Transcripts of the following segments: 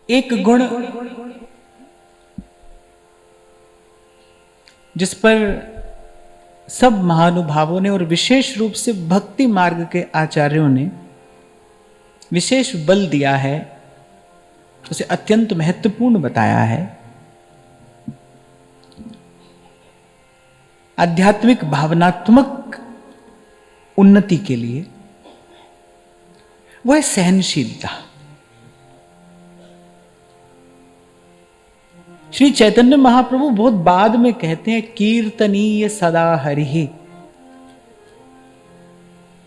एक गुण जिस पर सब महानुभावों ने और विशेष रूप से भक्ति मार्ग के आचार्यों ने विशेष बल दिया है, उसे अत्यंत महत्वपूर्ण बताया है। आध्यात्मिक भावनात्मक उन्नति के लिए वह सहनशीलता। श्री चैतन्य महाप्रभु बहुत बाद में कहते हैं कीर्तनीय सदा हरिहि।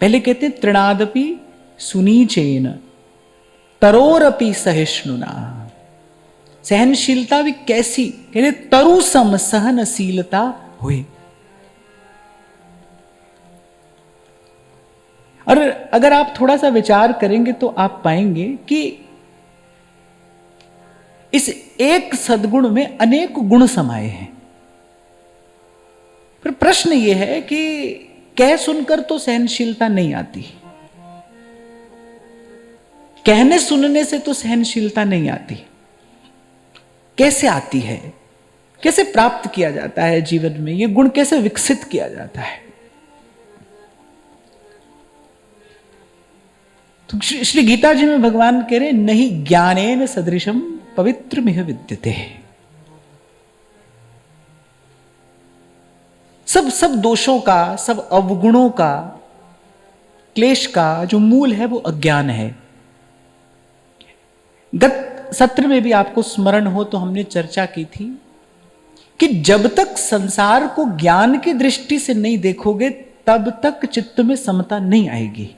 पहले कहते हैं तृणादपि सुनीचेन तरोरपि सहिष्णुना। सहनशीलता भी कैसी, कहते तरु सम सहनशीलता हुई। और अगर आप थोड़ा सा विचार करेंगे तो आप पाएंगे कि इस एक सद्गुण में अनेक गुण समाये हैं। फिर प्रश्न यह है कि कह सुनकर तो सहनशीलता नहीं आती, कहने सुनने से तो सहनशीलता नहीं आती। कैसे आती है, कैसे प्राप्त किया जाता है जीवन में, यह गुण कैसे विकसित किया जाता है? तो श्री गीता जी में भगवान कह रहे नहीं ज्ञानेन सदृशम पवित्रमिह विद्यते। सब दोषों का, सब अवगुणों का, क्लेश का जो मूल है वो अज्ञान है। गत सत्र में भी आपको स्मरण हो तो हमने चर्चा की थी कि जब तक संसार को ज्ञान की दृष्टि से नहीं देखोगे तब तक चित्त में समता नहीं आएगी,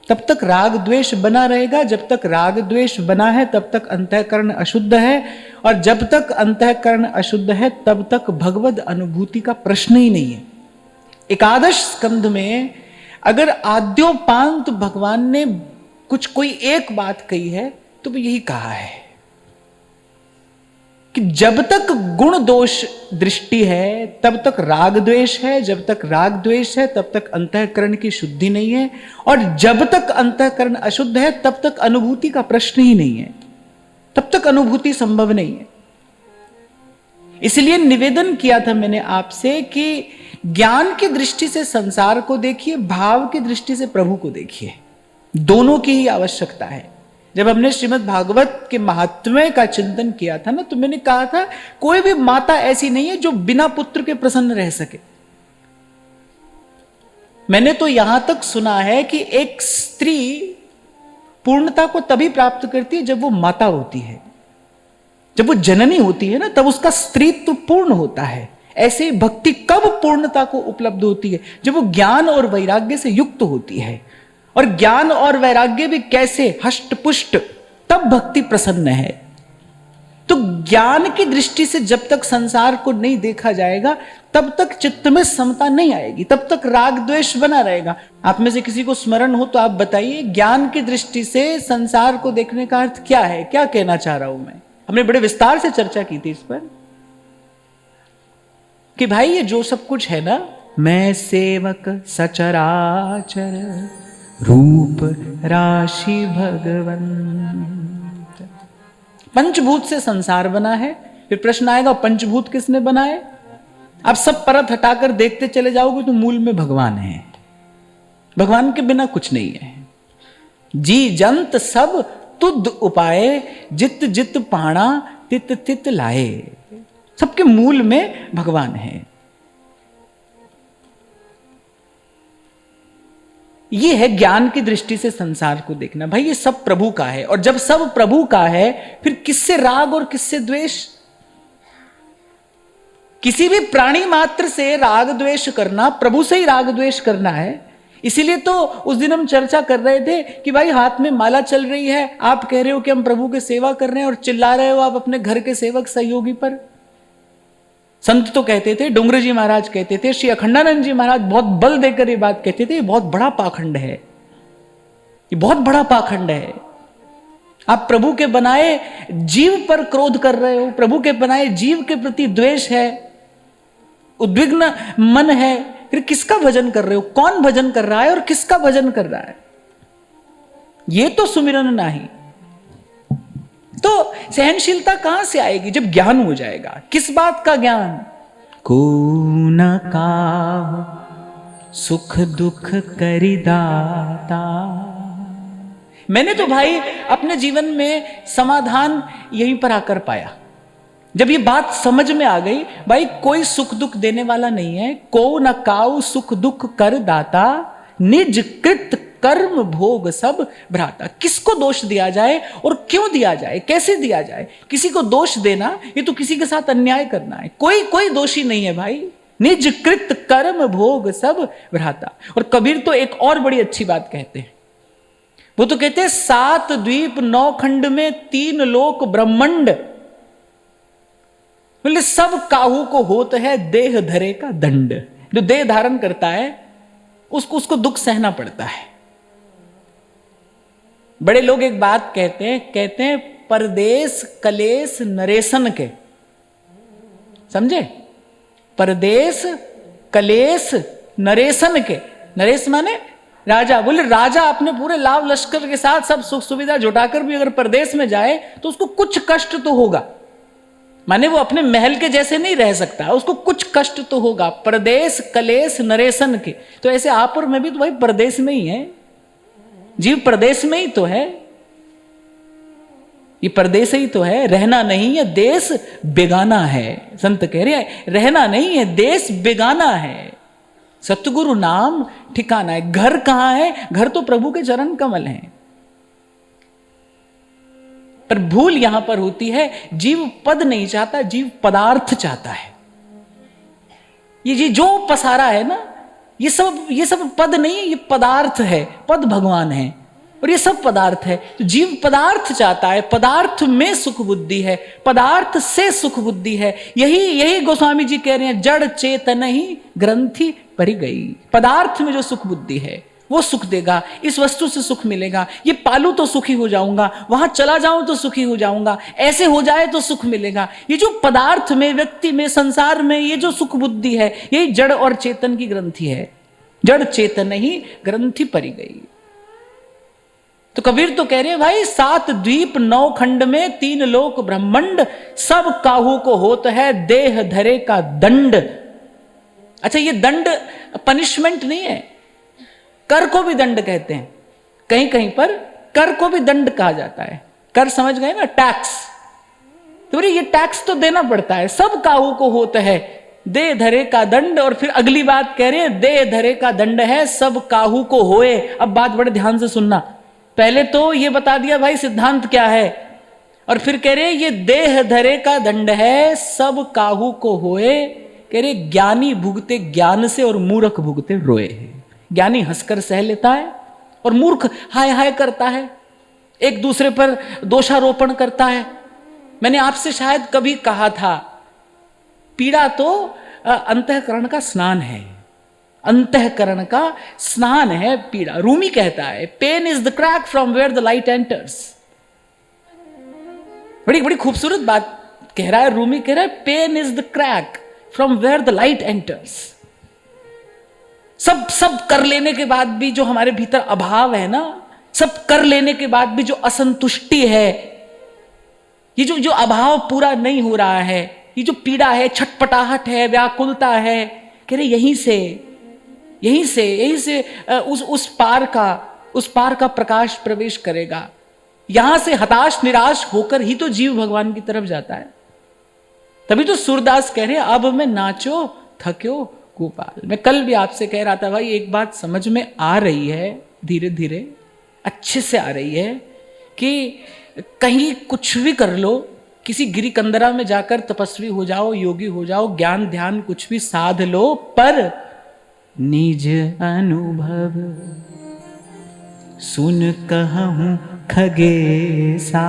तब तक राग द्वेष बना रहेगा। जब तक राग द्वेष बना है तब तक अंतःकरण अशुद्ध है, और जब तक अंतःकरण अशुद्ध है तब तक भगवद अनुभूति का प्रश्न ही नहीं है। एकादश स्कंध में अगर आद्योपांत भगवान ने कोई एक बात कही है तो वो यही कहा है कि जब तक गुण दोष दृष्टि है तब तक राग द्वेष है, जब तक राग द्वेष है तब तक अंतःकरण की शुद्धि नहीं है, और जब तक अंतःकरण अशुद्ध है तब तक अनुभूति का प्रश्न ही नहीं है, तब तक अनुभूति संभव नहीं है। इसलिए निवेदन किया था मैंने आपसे कि ज्ञान की दृष्टि से संसार को देखिए, भाव की दृष्टि से प्रभु को देखिए, दोनों की ही आवश्यकता है। जब हमने श्रीमद् भागवत के महात्म्य का चिंतन किया था ना, तो मैंने कहा था कोई भी माता ऐसी नहीं है जो बिना पुत्र के प्रसन्न रह सके। मैंने तो यहां तक सुना है कि एक स्त्री पूर्णता को तभी प्राप्त करती है जब वो माता होती है, जब वो जननी होती है ना, तब उसका स्त्रीत्व पूर्ण होता है। ऐसे भक्ति कब पूर्णता को उपलब्ध होती है? जब वो ज्ञान और वैराग्य से युक्त होती है। और ज्ञान और वैराग्य भी कैसे? हष्ट पुष्ट, तब भक्ति प्रसन्न है। तो ज्ञान की दृष्टि से जब तक संसार को नहीं देखा जाएगा तब तक चित्त में समता नहीं आएगी, तब तक राग द्वेष बना रहेगा। आप में से किसी को स्मरण हो तो आप बताइए, ज्ञान की दृष्टि से संसार को देखने का अर्थ क्या है? क्या कहना चाह रहा हूं मैं? हमने बड़े विस्तार से चर्चा की थी इस पर कि भाई ये जो सब कुछ है ना, मैं सेवक सचराचर रूप राशि भगवंत, पंचभूत से संसार बना है। फिर प्रश्न आएगा पंचभूत किसने बनाए? आप सब परत हटाकर देखते चले जाओगे तो मूल में भगवान है, भगवान के बिना कुछ नहीं है। जी जंत सब तुद उपाय, जित जित पाणा तित तित लाए, सबके मूल में भगवान है। ये है ज्ञान की दृष्टि से संसार को देखना। भाई ये सब प्रभु का है, और जब सब प्रभु का है फिर किससे राग और किससे द्वेष? किसी भी प्राणी मात्र से राग द्वेष करना प्रभु से ही राग द्वेष करना है। इसीलिए तो उस दिन हम चर्चा कर रहे थे कि भाई हाथ में माला चल रही है, आप कह रहे हो कि हम प्रभु की सेवा कर रहे हैं, और चिल्ला रहे हो आप अपने घर के सेवक सहयोगी पर। संत तो कहते थे, डोंगरे जी महाराज कहते थे, श्री अखंडानंद जी महाराज बहुत बल देकर ये बात कहते थे, ये बहुत बड़ा पाखंड है, ये बहुत बड़ा पाखंड है। आप प्रभु के बनाए जीव पर क्रोध कर रहे हो, प्रभु के बनाए जीव के प्रति द्वेष है, उद्विग्न मन है, फिर किसका भजन कर रहे हो? कौन भजन कर रहा है और किसका भजन कर रहा है? ये तो सुमिरन नहीं। तो सहनशीलता कहां से आएगी? जब ज्ञान हो जाएगा। किस बात का ज्ञान? को न काहू सुख दुख करिदाता। मैंने तो भाई अपने जीवन में समाधान यहीं पर आकर पाया। जब ये बात समझ में आ गई, भाई कोई सुख दुख देने वाला नहीं है। को न काऊ सुख दुख कर दाता, निज कृत कर्म भोग सब भ्राता। किसको दोष दिया जाए और क्यों दिया जाए, कैसे दिया जाए? किसी को दोष देना ये तो किसी के साथ अन्याय करना है। कोई दोषी नहीं है भाई। निज कृत कर्म भोग सब भ्राता। और कबीर तो एक और बड़ी अच्छी बात कहते हैं। वो तो कहते हैं 7 द्वीप 9 खंड में 3 लोक ब्रह्मंड, बोले सब काहू को होता है देह धरे का दंड। जो देह धारण करता है उसको दुख सहना पड़ता है। बड़े लोग एक बात कहते हैं परदेश कलेश नरेशन के। समझे? परदेश कलेश नरेशन के। नरेश माने राजा। बोले राजा अपने पूरे लाभ लश्कर के साथ सब सुख सुविधा जुटाकर भी अगर परदेश में जाए तो उसको कुछ कष्ट तो होगा। माने वो अपने महल के जैसे नहीं रह सकता, उसको कुछ कष्ट तो होगा। परदेश कलेश नरेशन के। तो ऐसे आप और मैं भी तो भाई परदेश में ही है। जीव प्रदेश में ही तो है। ये प्रदेश ही तो है। रहना नहीं है, देश बेगाना है। संत कह रहे हैं रहना नहीं है, देश बेगाना है। सतगुरु नाम ठिकाना है। घर कहां है? घर तो प्रभु के चरण कमल हैं। पर भूल यहां पर होती है, जीव पद नहीं चाहता, जीव पदार्थ चाहता है। ये जो पसारा है ना, ये सब पद नहीं है, ये पदार्थ है। पद भगवान है और ये सब पदार्थ है। तो जीव पदार्थ चाहता है, पदार्थ में सुख बुद्धि है, पदार्थ से सुख बुद्धि है। यही गोस्वामी जी कह रहे हैं, जड़ चेतन ही ग्रंथि भरी गई। पदार्थ में जो सुख बुद्धि है वो सुख देगा। इस वस्तु से सुख मिलेगा। ये पालू तो सुखी हो जाऊंगा, वहां चला जाऊं तो सुखी हो जाऊंगा, ऐसे हो जाए तो सुख मिलेगा। ये जो पदार्थ में, व्यक्ति में, संसार में ये जो सुख बुद्धि है, यही जड़ और चेतन की ग्रंथि है। जड़ चेतन ही ग्रंथि परी गई। तो कबीर तो कह रहे हैं भाई 7 द्वीप 9 खंड में 3 लोक ब्रह्मंड, सब काहू को होता है देह धरे का दंड। अच्छा, ये दंड पनिशमेंट नहीं है। कर को भी दंड कहते हैं। कहीं कहीं पर कर को भी दंड कहा जाता है। कर समझ गए ना, टैक्स। तो ये टैक्स तो देना पड़ता है। सब काहू को होता है दे धरे का दंड। और फिर अगली बात कह रहे हैं दे धरे का दंड है सब काहू को होए। अब बात बड़े ध्यान से सुनना। पहले तो ये बता दिया भाई सिद्धांत क्या है, और फिर कह रहे ये देह धरे का दंड है सब काहू को होए। कह रहे ज्ञानी भुगते ज्ञान से और मूर्ख भुगते रोए। ज्ञानी हंसकर सह लेता है और मूर्ख हाय हाय करता है, एक दूसरे पर दोषारोपण करता है। मैंने आपसे शायद कभी कहा था, पीड़ा तो अंतःकरण का स्नान है। अंतःकरण का स्नान है पीड़ा। रूमी कहता है pain is the crack from where the light enters. बड़ी बड़ी खूबसूरत बात कह रहा है रूमी। कह रहा है pain is the crack from where the light enters. सब कर लेने के बाद भी जो हमारे भीतर अभाव है ना, सब कर लेने के बाद भी जो असंतुष्टि है, ये जो अभाव पूरा नहीं हो रहा है, ये जो पीड़ा है, छटपटाहट है, व्याकुलता है, कह रहे यहीं से उस पार का प्रकाश प्रवेश करेगा। यहां से हताश निराश होकर ही तो जीव भगवान की तरफ जाता है। तभी तो सूरदास कह रहे अब मैं नाचो थक्यो गोपाल। मैं कल भी आपसे कह रहा था भाई, एक बात समझ में आ रही है, धीरे धीरे अच्छे से आ रही है कि कहीं कुछ भी कर लो, किसी गिरी कंदरा में जाकर तपस्वी हो जाओ, योगी हो जाओ, ज्ञान ध्यान कुछ भी साध लो, पर निज अनुभव सुन कहूं खगेसा,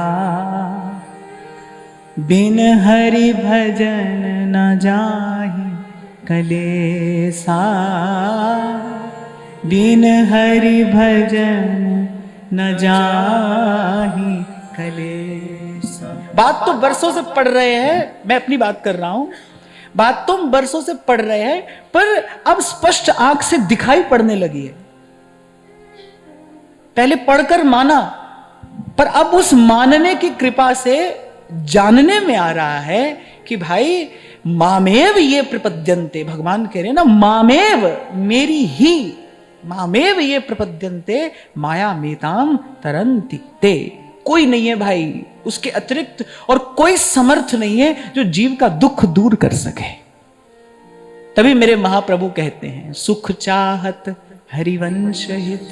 बिन हरि भजन न जाहि कलेसा, बिन हरि भजन न जाहि कलेसा। बात तो बरसों से पढ़ रहे हैं, मैं अपनी बात कर रहा हूं, बात तुम बरसों से पढ़ रहे हैं, पर अब स्पष्ट आंख से दिखाई पड़ने लगी है। पहले पढ़कर माना, पर अब उस मानने की कृपा से जानने में आ रहा है कि भाई मामेव ये प्रपद्यन्ते, भगवान कह रहे हैं ना, मामेव मेरी ही, मामेव ये प्रपद्यन्ते माया मेताम तरन्ति ते। कोई नहीं है भाई उसके अतिरिक्त, और कोई समर्थ नहीं है जो जीव का दुख दूर कर सके। तभी मेरे महाप्रभु कहते हैं, सुख चाहत हरिवंश हित।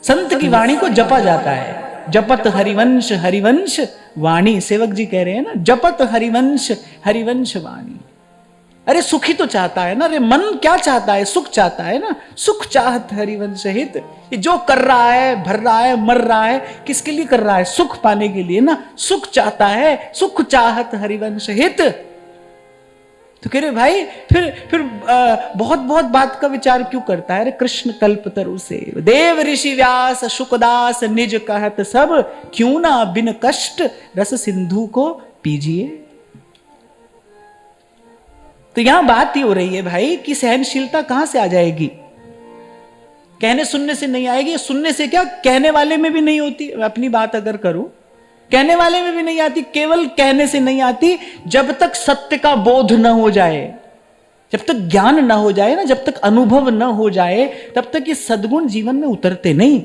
संत की वाणी को जपा जाता है, जपत हरिवंश हरिवंश वाणी। सेवक जी कह रहे हैं ना, जपत हरिवंश हरिवंश वाणी। अरे सुखी तो चाहता है ना, अरे मन क्या चाहता है, सुख चाहता है ना। सुख चाहत हरिवंश हित, ये जो कर रहा है, भर रहा है, मर रहा है, किसके लिए कर रहा है? सुख पाने के लिए ना। सुख चाहता है, सुख चाहत हरिवंश हित। तो कह रहे भाई फिर बहुत बहुत बात का विचार क्यों करता है? अरे कृष्ण कल्पतरु से देव ऋषि व्यास शुकदास निज कहत सब, क्यों ना बिन कष्ट रस सिंधु को पीजिए। तो यहां बात ही हो रही है भाई कि सहनशीलता कहां से आ जाएगी? कहने सुनने से नहीं आएगी। सुनने से क्या, कहने वाले में भी नहीं होती। अपनी बात अगर करूं, कहने वाले में भी नहीं आती। केवल कहने से नहीं आती, जब तक सत्य का बोध न हो जाए, जब तक ज्ञान न हो जाए ना, जब तक अनुभव न हो जाए, तब तक ये सद्गुण जीवन में उतरते नहीं।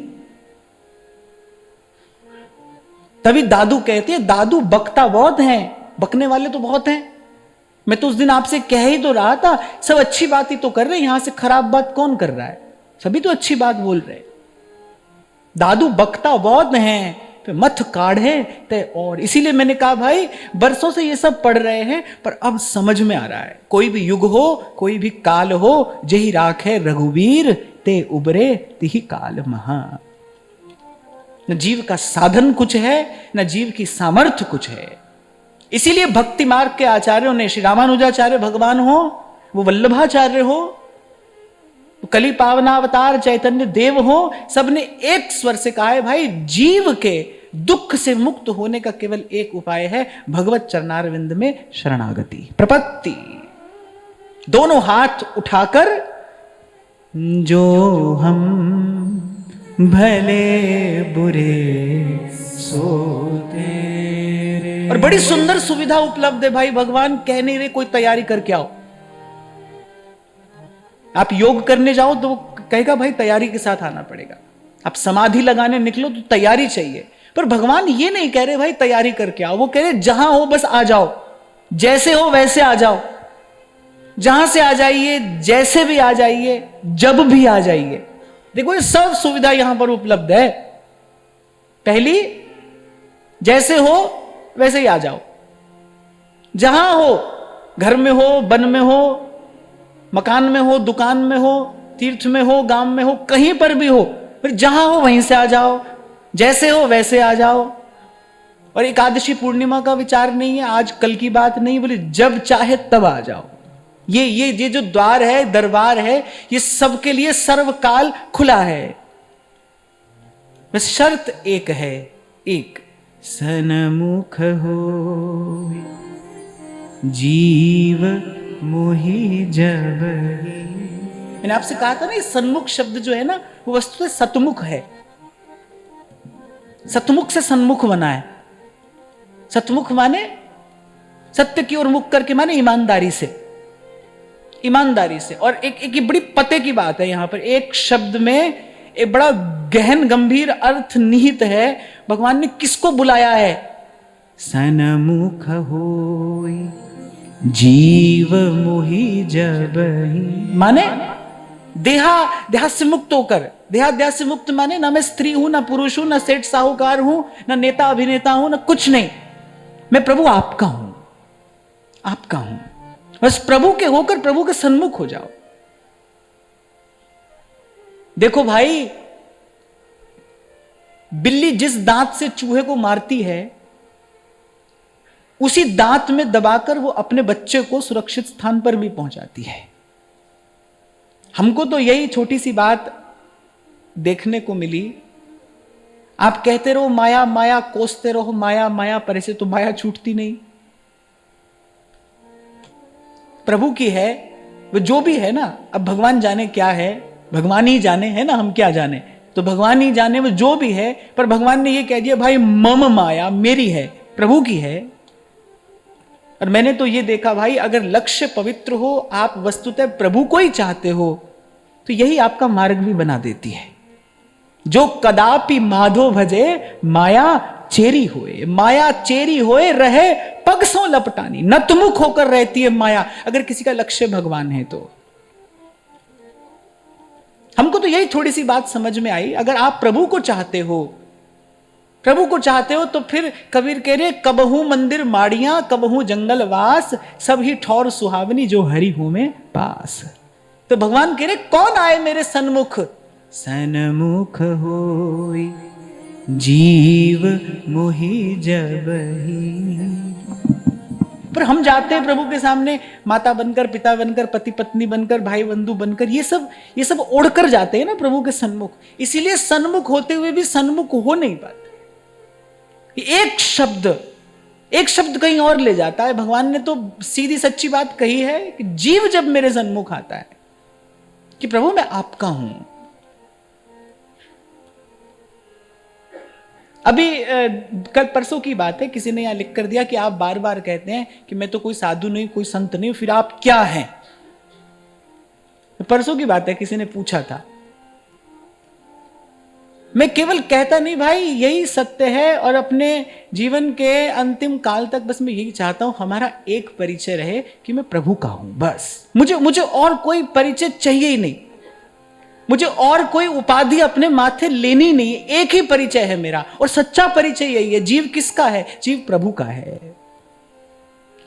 तभी दादू कहते हैं, दादू बकता बहुत हैं, बकने वाले तो बहुत हैं। मैं तो उस दिन आपसे कह ही तो रहा था, सब अच्छी बात ही तो कर रहे हैं, यहां से खराब बात कौन कर रहा है? सभी तो अच्छी बात बोल रहे। दादू बकता बहुत हैं, तो मत काढ़े ते। और इसीलिए मैंने कहा भाई बरसों से ये सब पढ़ रहे हैं, पर अब समझ में आ रहा है। कोई भी युग हो, कोई भी काल हो, जही राखे रघुवीर ते उबरे तिही काल महा। न जीव का साधन कुछ है, न जीव की सामर्थ्य कुछ है। इसीलिए भक्ति मार्ग के आचार्यों ने, श्री रामानुजाचार्य भगवान हो, वो वल्लभाचार्य हो, कली पावनावतार चैतन्य देव हो, सबने एक स्वर से कहा है भाई जीव के दुख से मुक्त होने का केवल एक उपाय है, भगवत चरणारविंद में शरणागति, प्रपत्ति। दोनों हाथ उठाकर, जो हम भले बुरे सोते। और बड़ी सुंदर सुविधा उपलब्ध है भाई, भगवान कह नहीं रहे कोई तैयारी करके आओ। आप योग करने जाओ तो वो कहेगा भाई तैयारी के साथ आना पड़ेगा। आप समाधि लगाने निकलो तो तैयारी चाहिए। पर भगवान ये नहीं कह रहे भाई तैयारी करके आओ, वो कह रहे जहां हो बस आ जाओ, जैसे हो वैसे आ जाओ, जहां से आ जाइए, जैसे भी आ जाइए, जब भी आ जाइए। देखो ये सब सुविधा यहां पर उपलब्ध है। पहली, जैसे हो वैसे ही आ जाओ, जहां हो, घर में हो, वन में हो, मकान में हो, दुकान में हो, तीर्थ में हो, गांव में हो, कहीं पर भी हो, फिर जहां हो वहीं से आ जाओ, जैसे हो वैसे आ जाओ। और एकादशी पूर्णिमा का विचार नहीं है, आज कल की बात नहीं, बोले जब चाहे तब आ जाओ। ये जो द्वार है, दरबार है, ये सबके लिए सर्वकाल खुला है। बस शर्त एक है, एक सन्मुख हो जीव मोहि जब। मैंने आपसे कहा था ना, ये सन्मुख शब्द जो है ना, वो वस्तु सतमुख है। सतमुख से सन्मुख बना है। सतमुख माने सत्य की ओर मुख करके, माने ईमानदारी से, ईमानदारी से। और एक बड़ी पते की बात है यहां पर, एक शब्द में एक बड़ा गहन गंभीर अर्थ निहित है। भगवान ने किसको बुलाया है? सन्मुख होई जीव मोहि जबहि। माने देहा से मुक्त होकर, देहाध्यास से मुक्त माने ना मैं स्त्री हूं, ना पुरुष हूं, ना सेठ साहूकार हूं, ना नेता अभिनेता हूं, ना कुछ नहीं। मैं प्रभु आपका हूं, आपका हूं। बस प्रभु के होकर प्रभु के सन्मुख हो जाओ। देखो भाई, बिल्ली जिस दांत से चूहे को मारती है, उसी दांत में दबाकर वो अपने बच्चे को सुरक्षित स्थान पर भी पहुंचाती है। हमको तो यही छोटी सी बात देखने को मिली। आप कहते रहो माया माया, कोसते रहो माया माया, पर ऐसे तो माया छूटती नहीं। प्रभु की है वो जो भी है ना। अब भगवान जाने क्या है, भगवान ही जाने, है ना, हम क्या जाने। तो भगवान ही जाने वो जो भी है, पर भगवान ने ये कह दिया भाई मम माया मेरी है, प्रभु की है। और मैंने तो ये देखा भाई, अगर लक्ष्य पवित्र हो, आप वस्तुतः प्रभु को ही चाहते हो, तो यही आपका मार्ग भी बना देती है। जो कदापि माधो भजे माया चेरी होए, माया चेरी होए रहे पग सो लपटानी, नतमुख होकर रहती है माया, अगर किसी का लक्ष्य भगवान है तो। हमको तो यही थोड़ी सी बात समझ में आई, अगर आप प्रभु को चाहते हो, प्रभु को चाहते हो, तो फिर कबीर कह रहे कबहू मंदिर माड़ियां कबहू जंगल वास, सब ही ठौर सुहावनी जो हरि हो में पास। तो भगवान कह रहे कौन आए मेरे सन्मुख, सन्मुख होई जीव मोहि जबहि। पर हम जाते हैं प्रभु के सामने माता बनकर, पिता बनकर, पति पत्नी बनकर, भाई बंधु बनकर, ये सब ओढ़कर जाते हैं ना प्रभु के सन्मुख। इसीलिए सन्मुख होते हुए भी सन्मुख हो नहीं पाते। एक शब्द कहीं और ले जाता है। भगवान ने तो सीधी सच्ची बात कही है कि जीव जब मेरे सन्मुख आता है कि प्रभु मैं आपका हूं। अभी कल परसों की बात है, किसी ने यहां लिख कर दिया कि आप बार बार कहते हैं कि मैं तो कोई साधु नहीं, कोई संत नहीं, फिर आप क्या हैं? परसों की बात है, किसी ने पूछा था। मैं केवल कहता नहीं भाई यही सत्य है, और अपने जीवन के अंतिम काल तक बस मैं यही चाहता हूं हमारा एक परिचय रहे कि मैं प्रभु का हूं। बस मुझे और कोई परिचय चाहिए ही नहीं, मुझे और कोई उपाधि अपने माथे लेनी नहीं। एक ही परिचय है मेरा, और सच्चा परिचय यही है। जीव किसका है? जीव प्रभु का है।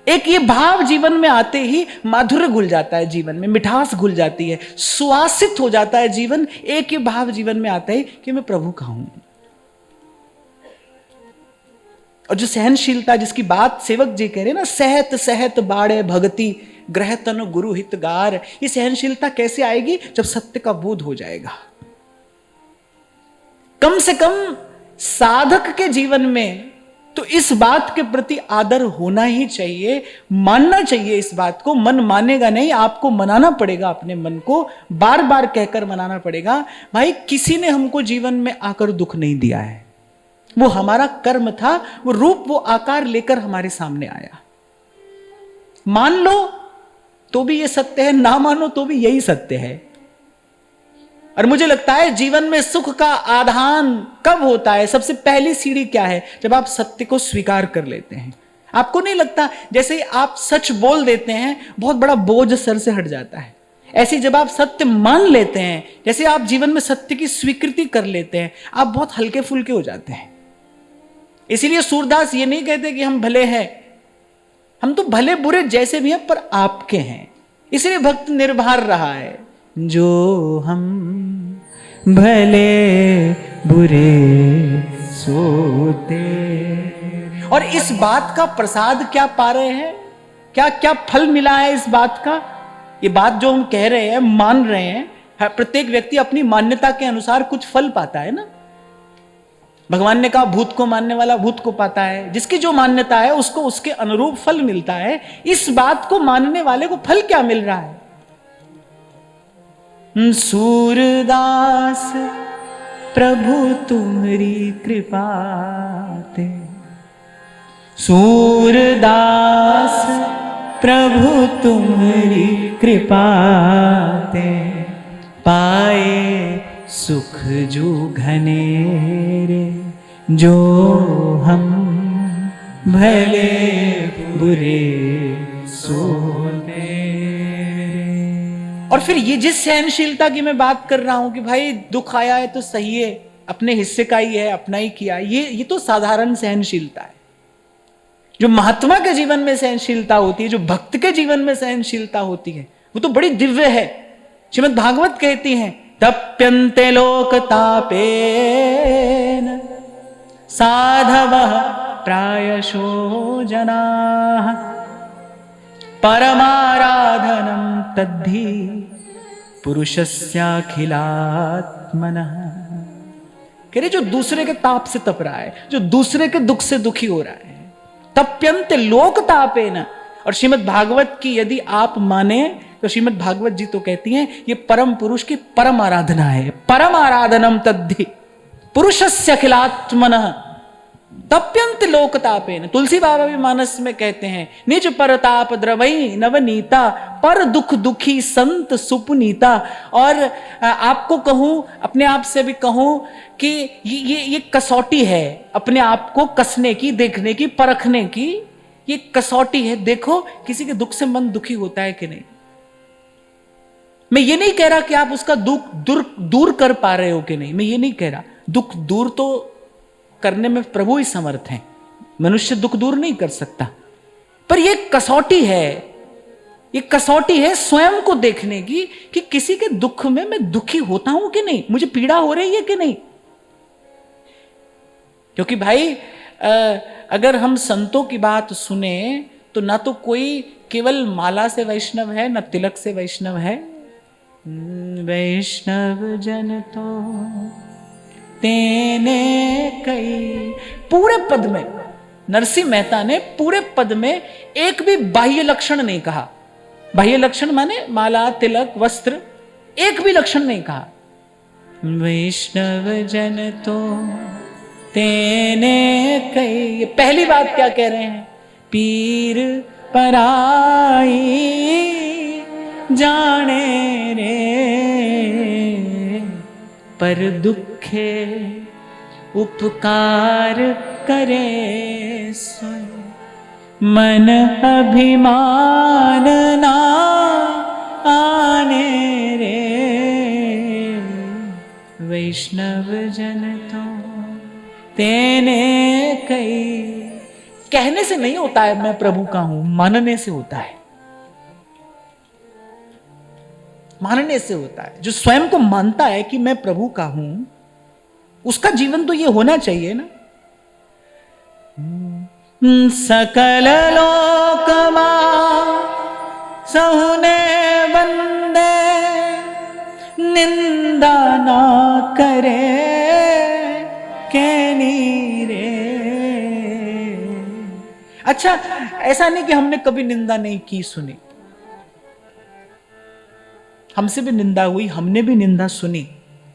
एक ये भाव जीवन में आते ही माधुर्य घुल जाता है, जीवन में मिठास घुल जाती है, सुवासित हो जाता है जीवन। एक ये भाव जीवन में आता है कि मैं प्रभु का हूं। और जो सहनशीलता जिसकी बात सेवक जी कह रहे हैं ना, सहत सहत बाड़े भगति ग्रह तनु गुरु हितगार, ये सहनशीलता कैसे आएगी? जब सत्य का बोध हो जाएगा। कम से कम साधक के जीवन में तो इस बात के प्रति आदर होना ही चाहिए, मानना चाहिए इस बात को। मन मानेगा नहीं, आपको मनाना पड़ेगा, अपने मन को बार बार कहकर मनाना पड़ेगा। भाई किसी ने हमको जीवन में आकर दुख नहीं दिया है, वो हमारा कर्म था, वो रूप वो आकार लेकर हमारे सामने आया। मान लो तो भी ये सत्य है, ना मानो तो भी यही सत्य है। और मुझे लगता है जीवन में सुख का आधान कब होता है? सबसे पहली सीढ़ी क्या है? जब आप सत्य को स्वीकार कर लेते हैं। आपको नहीं लगता जैसे ही आप सच बोल देते हैं बहुत बड़ा बोझ सर से हट जाता है? ऐसे जब आप सत्य मान लेते हैं, जैसे आप जीवन में सत्य की स्वीकृति कर लेते हैं, आप बहुत हल्के फुल्के हो जाते हैं। इसीलिए सूरदास ये नहीं कहते कि हम भले हैं, हम तो भले बुरे जैसे भी हैं पर आपके हैं। इसलिए भक्त निर्भर रहा है, जो हम भले बुरे सोते। और इस बात का प्रसाद क्या पा रहे हैं? क्या क्या फल मिला है इस बात का? ये बात जो हम कह रहे हैं, मान रहे हैं, प्रत्येक व्यक्ति अपनी मान्यता के अनुसार कुछ फल पाता है ना। भगवान ने कहा भूत को मानने वाला भूत को पाता है, जिसकी जो मान्यता है उसको उसके अनुरूप फल मिलता है। इस बात को मानने वाले को फल क्या मिल रहा है? सूरदास प्रभु तुम्हारी कृपा ते, सूरदास प्रभु तुम्हारी कृपा ते, पाए सुख जो घनेरे, जो हम भले बुरे सोते। और फिर ये जिस सहनशीलता की मैं बात कर रहा हूं कि भाई दुख आया है तो सही है, अपने हिस्से का ही है, अपना ही किया, ये तो साधारण सहनशीलता है। जो महात्मा के जीवन में सहनशीलता होती है, जो भक्त के जीवन में सहनशीलता होती है, वो तो बड़ी दिव्य है। श्रीमद् भागवत कहती हैं तप्यन्ते लोकतापेन साधवः प्रायशो जनाः, परमाराधनं तद्धि पुरुषस्याखिलात्मनः। कह रहे जो दूसरे के ताप से तप रहा है, जो दूसरे के दुख से दुखी हो रहा है, तप्यन्ते लोकतापेन। और श्रीमद् भागवत की यदि आप माने तो श्रीमद् भागवत जी तो कहती हैं ये परम पुरुष की परम आराधना है। परम आराधनम तद्धि पुरुषस्य अखिलात्मनः तप्यंत लोकतापेन। तुलसी बाबा भी मानस में कहते हैं निज परताप द्रवई नवनीता पर दुख दुखी संत सुपुनीता। और आपको कहूं, अपने आप से भी कहूं कि ये कसौटी है, अपने आप को कसने की, देखने की, परखने की ये कसौटी है। देखो किसी के दुख से मन दुखी होता है कि नहीं। मैं ये नहीं कह रहा कि आप उसका दुख दूर कर पा रहे हो कि नहीं, मैं ये नहीं कह रहा। दुख दूर तो करने में प्रभु ही समर्थ हैं, मनुष्य दुख दूर नहीं कर सकता। पर यह कसौटी है, ये कसौटी है स्वयं को देखने की कि किसी के दुख में मैं दुखी होता हूं कि नहीं, मुझे पीड़ा हो रही है कि नहीं। क्योंकि भाई अगर हम संतों की बात सुने तो ना तो कोई केवल माला से वैष्णव है, ना तिलक से वैष्णव है। वैष्णव जन तो तेने कई, पूरे पद में नरसिंह मेहता ने पूरे पद में एक भी बाह्य लक्षण नहीं कहा। बाह्य लक्षण माने माला तिलक वस्त्र, एक भी लक्षण नहीं कहा। वैष्णव जन तो तेने कई, पहली बात क्या कह रहे हैं, पीर पराई जाने रे पर दुखे उपकार करे सोय मन अभिमान ना आने रे। वैष्णव जन तो तेने कई, कहने से नहीं होता है मैं प्रभु का हूं, मानने से होता है, मानने से होता है। जो स्वयं को मानता है कि मैं प्रभु का हूं, उसका जीवन तो ये होना चाहिए ना। सकल लोकमा सहुने वंदे निंदा ना करे कहनी रे। अच्छा, ऐसा नहीं कि हमने कभी निंदा नहीं की, सुनी, हमसे भी निंदा हुई, हमने भी निंदा सुनी,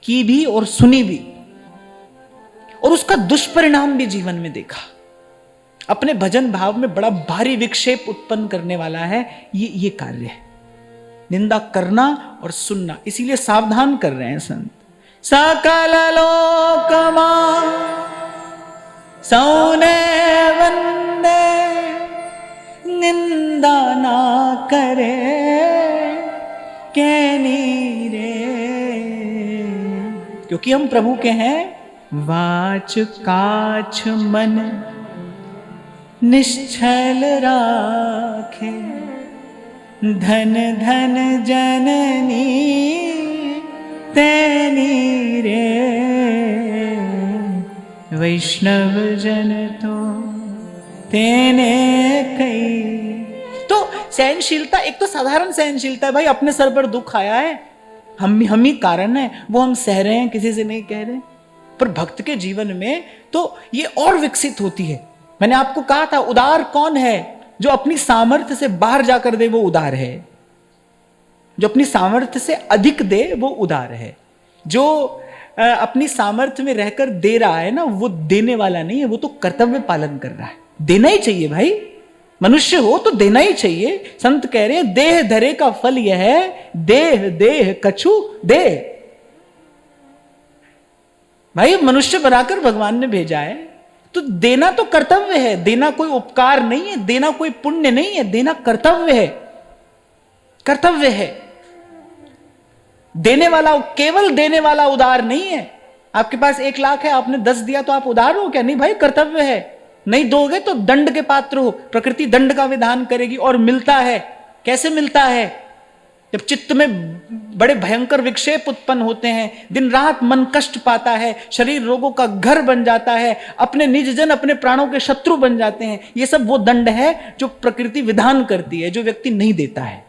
की भी और सुनी भी, और उसका दुष्परिणाम भी जीवन में देखा। अपने भजन भाव में बड़ा भारी विक्षेप उत्पन्न करने वाला है ये कार्य है, निंदा करना और सुनना। इसीलिए सावधान कर रहे हैं संत। सकल लोकमा सौने वंदे निंदा ना करे कहनी रे। क्योंकि हम प्रभु के हैं। वाच काछ मन निश्चल राखे धन धन जननी तेनी रे। वैष्णव जन तो तेने कई। तो सहनशीलता एक तो साधारण सहनशीलता है, भाई अपने सर पर दुख आया है, हम ही कारण है, वो हम सह रहे हैं, किसी से नहीं कह रहे। पर भक्त के जीवन में तो ये और विकसित होती है। मैंने आपको कहा था, उदार कौन है? जो अपनी सामर्थ्य से बाहर जाकर दे वो उदार है, जो अपनी सामर्थ्य से अधिक दे वो उदार है। जो अपनी सामर्थ्य में रहकर दे रहा है ना, वो देने वाला नहीं है, वो तो कर्तव्य पालन कर रहा है। देना ही चाहिए भाई, मनुष्य हो तो देना ही चाहिए। संत कह रहे हैं देह धरे का फल यह है, देह देह कछु दे। भाई मनुष्य बनाकर भगवान ने भेजा है तो देना तो कर्तव्य है। देना कोई उपकार नहीं है, देना कोई पुण्य नहीं है, देना कर्तव्य है, कर्तव्य है। देने वाला, केवल देने वाला उदार नहीं है। आपके पास 1 लाख है, आपने 10 दिया तो आप उदार हो क्या? नहीं भाई, कर्तव्य है। नहीं दोगे तो दंड के पात्र हो, प्रकृति दंड का विधान करेगी। और मिलता है, कैसे मिलता है? जब चित्त में बड़े भयंकर विक्षेप उत्पन्न होते हैं, दिन रात मन कष्ट पाता है, शरीर रोगों का घर बन जाता है, अपने निज जन अपने प्राणों के शत्रु बन जाते हैं। ये सब वो दंड है जो प्रकृति विधान करती है, जो व्यक्ति नहीं देता है।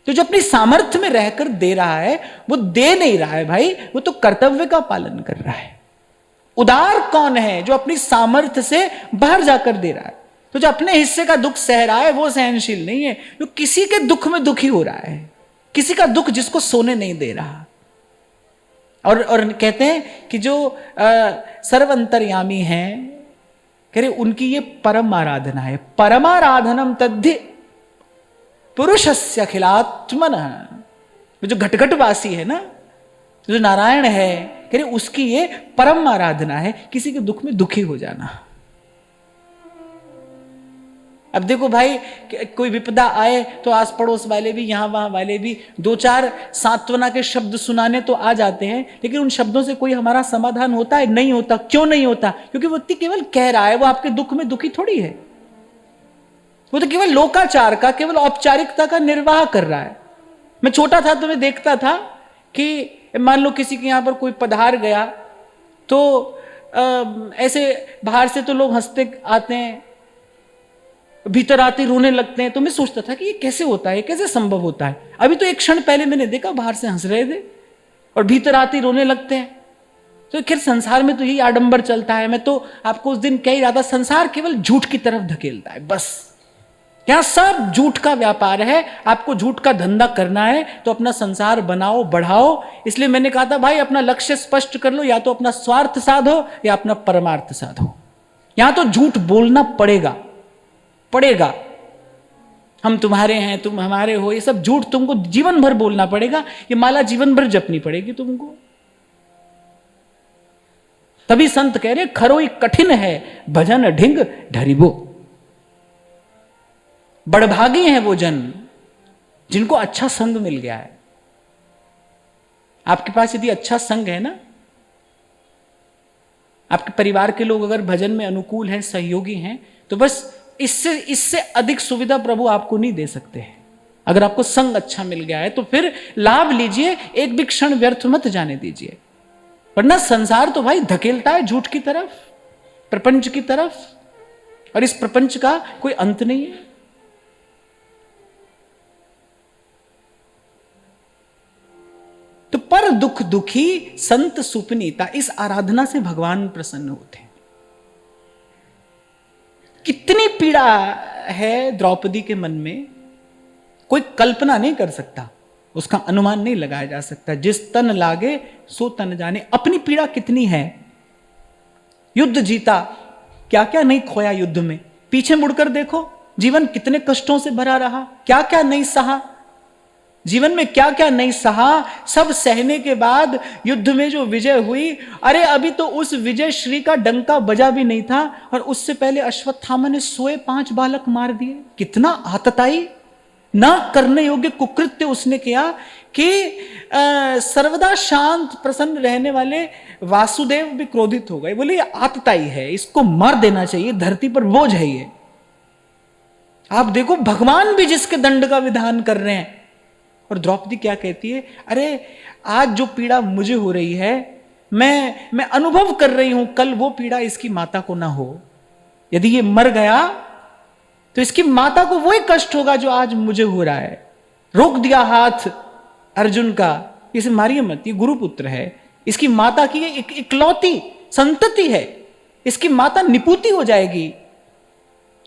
तो जो अपनी सामर्थ्य में रहकर दे रहा है वो दे नहीं रहा है भाई, वो तो कर्तव्य का पालन कर रहा है। उदार कौन है? जो अपनी सामर्थ्य से बाहर जाकर दे रहा है। तो जो अपने हिस्से का दुख सह रहा है वो सहनशील नहीं है, जो किसी के दुख में दुखी हो रहा है, किसी का दुख जिसको सोने नहीं दे रहा। और कहते हैं कि जो सर्वंतर्यामी हैं, कह रहे उनकी ये परम आराधना है। परमाराधनम तद्धि पुरुषस्य अखिलात्मनः। जो घटघटवासी है ना, जो नारायण है, कह रहे उसकी ये परम आराधना है, किसी के दुख में दुखी हो जाना। अब देखो भाई, कोई विपदा आए तो आस पड़ोस वाले भी, यहां वहां वाले भी दो चार सांत्वना के शब्द सुनाने तो आ जाते हैं, लेकिन उन शब्दों से कोई हमारा समाधान होता है? नहीं होता। क्यों नहीं होता? क्योंकि वो केवल कह रहा है, वो आपके दुख में दुखी थोड़ी है। वो तो केवल लोकाचार का, केवल औपचारिकता का निर्वाह कर रहा है। मैं छोटा था तो मैं देखता था कि मान लो किसी के यहां पर कोई पधार गया तो ऐसे बाहर से तो लोग हंसते आते हैं, भीतर आते रोने लगते हैं। तो मैं सोचता था कि ये कैसे होता है, कैसे संभव होता है। अभी तो एक क्षण पहले मैंने देखा बाहर से हंस रहे थे और भीतर आते रोने लगते हैं। तो खैर संसार में तो यही आडंबर चलता है। मैं तो आपको उस दिन कह ही रहा था, संसार केवल झूठ की तरफ धकेलता है, बस। यहां सब झूठ का व्यापार है। आपको झूठ का धंधा करना है तो अपना संसार बनाओ, बढ़ाओ। इसलिए मैंने कहा था भाई, अपना लक्ष्य स्पष्ट कर लो, या तो अपना स्वार्थ साधो या अपना परमार्थ साधो। यहां तो झूठ बोलना पड़ेगा। हम तुम्हारे हैं, तुम हमारे हो, ये सब झूठ तुमको जीवन भर बोलना पड़ेगा। ये माला जीवन भर जपनी पड़ेगी तुमको। तभी संत कह रहे खरोई कठिन है भजन ढिंग ढरिबो। बड़भागी हैं वो जन जिनको अच्छा संग मिल गया है। आपके पास यदि अच्छा संग है ना, आपके परिवार के लोग अगर भजन में अनुकूल हैं, सहयोगी हैं, तो बस इससे अधिक सुविधा प्रभु आपको नहीं दे सकते हैं। अगर आपको संग अच्छा मिल गया है तो फिर लाभ लीजिए, एक भी क्षण व्यर्थ मत जाने दीजिए। वरना संसार तो भाई धकेलता है झूठ की तरफ, प्रपंच की तरफ, और इस प्रपंच का कोई अंत नहीं है। तो पर दुख दुखी संत सुपनीता, इस आराधना से भगवान प्रसन्न होते हैं। कितनी पीड़ा है द्रौपदी के मन में, कोई कल्पना नहीं कर सकता, उसका अनुमान नहीं लगाया जा सकता। जिस तन लागे सो तन जाने। अपनी पीड़ा कितनी है। युद्ध जीता, क्या क्या नहीं खोया युद्ध में। पीछे मुड़कर देखो, जीवन कितने कष्टों से भरा रहा, क्या क्या नहीं सहा जीवन में, क्या क्या नहीं सहा। सब सहने के बाद युद्ध में जो विजय हुई, अरे अभी तो उस विजय श्री का डंका बजा भी नहीं था, और उससे पहले अश्वत्थामा ने सोए 5 बालक मार दिए। कितना आतताई, ना करने योग्य कुकृत्य उसने किया कि सर्वदा शांत प्रसन्न रहने वाले वासुदेव भी क्रोधित हो गए। बोले ये आतताई है, इसको मार देना चाहिए, धरती पर बोझ है ये। आप देखो भगवान भी जिसके दंड का विधान कर रहे हैं। और द्रौपदी क्या कहती है, अरे आज जो पीड़ा मुझे हो रही है, मैं अनुभव कर रही हूं, कल वो पीड़ा इसकी माता को ना हो। यदि ये मर गया तो इसकी माता को वही कष्ट होगा जो आज मुझे हो रहा है। रोक दिया हाथ अर्जुन का, इसे मारिए मत, ये गुरुपुत्र है, इसकी माता की ये इकलौती संतति है, इसकी माता निपुति हो जाएगी।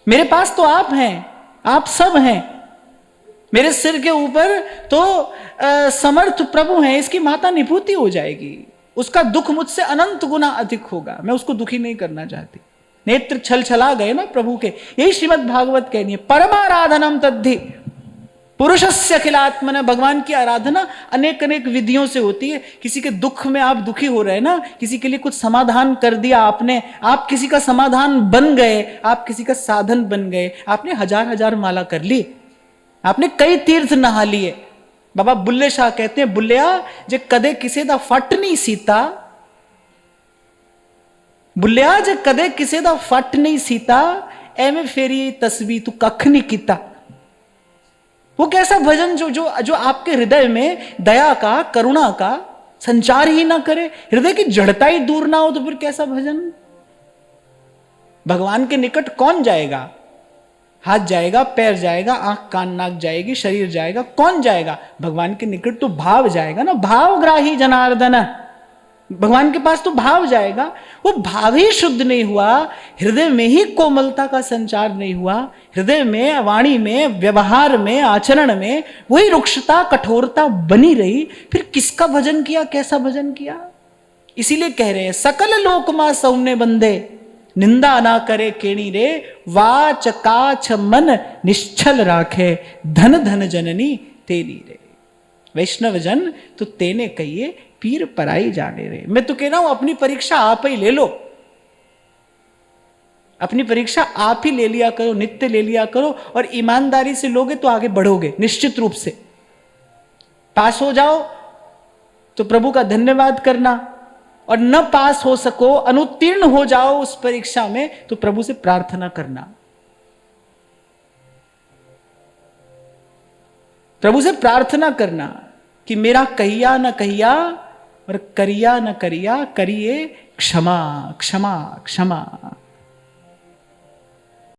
मेरे पास तो आप हैं, आप सब हैं, मेरे सिर के ऊपर तो समर्थ प्रभु हैं, इसकी माता निपुति हो जाएगी, उसका दुख मुझसे अनंत गुना अधिक होगा। मैं उसको दुखी नहीं करना चाहती। नेत्र छल छला गए ना प्रभु के। यही श्रीमद् भागवत कहनी है, परमाराधनम तद्धि पुरुषस्य अखिलात्मनः। भगवान की आराधना अनेक अनेक विधियों से होती है। किसी के दुख में आप दुखी हो रहे हैं ना, किसी के लिए कुछ समाधान कर दिया आपने, आप किसी का समाधान बन गए, आप किसी का साधन बन गए। आपने 1000 माला कर ली, आपने कई तीर्थ नहा लिए। बाबा बुल्ले शाह कहते हैं, बुल्लिया जे कदे किसे दा फट नहीं सीता, बुल्लिया जे कदे किसे दा फट नहीं सीता, एवें फेरी तस्वीर तू कख नहीं कीता। वो कैसा भजन जो आपके हृदय में दया का, करुणा का संचार ही ना करे, हृदय की जड़ता ही दूर ना हो, तो फिर कैसा भजन। भगवान के निकट कौन जाएगा? हाथ जाएगा, पैर जाएगा, आंख कान नाक जाएगी, शरीर जाएगा, कौन जाएगा? भगवान के निकट तो भाव जाएगा ना, भावग्राही जनार्दन। भगवान के पास तो भाव जाएगा। वो भाव ही शुद्ध नहीं हुआ हृदय में ही कोमलता का संचार नहीं हुआ, हृदय में, वाणी में, व्यवहार में, आचरण में वही रुक्षता, कठोरता बनी रही, फिर किसका भजन किया, कैसा भजन किया? इसीलिए कह रहे हैं सकल लोक मां सौम्य बंधे, निंदा ना करे केणी रे, वाच काछ मन निश्चल राखे, धन धन जननी तेरी रे। वैष्णव जन तो तेने कहिए पीर पराई जाने रे। मैं तो कह रहा हूं अपनी परीक्षा आप ही ले लो, अपनी परीक्षा आप ही ले लिया करो, नित्य ले लिया करो, और ईमानदारी से लोगे तो आगे बढ़ोगे निश्चित रूप से। पास हो जाओ तो प्रभु का धन्यवाद करना, और न पास हो सको, अनुत्तीर्ण हो जाओ उस परीक्षा में, तो प्रभु से प्रार्थना करना, प्रभु से प्रार्थना करना कि मेरा कहिया न कहिया और करिया न करिया, करिए क्षमा क्षमा क्षमा।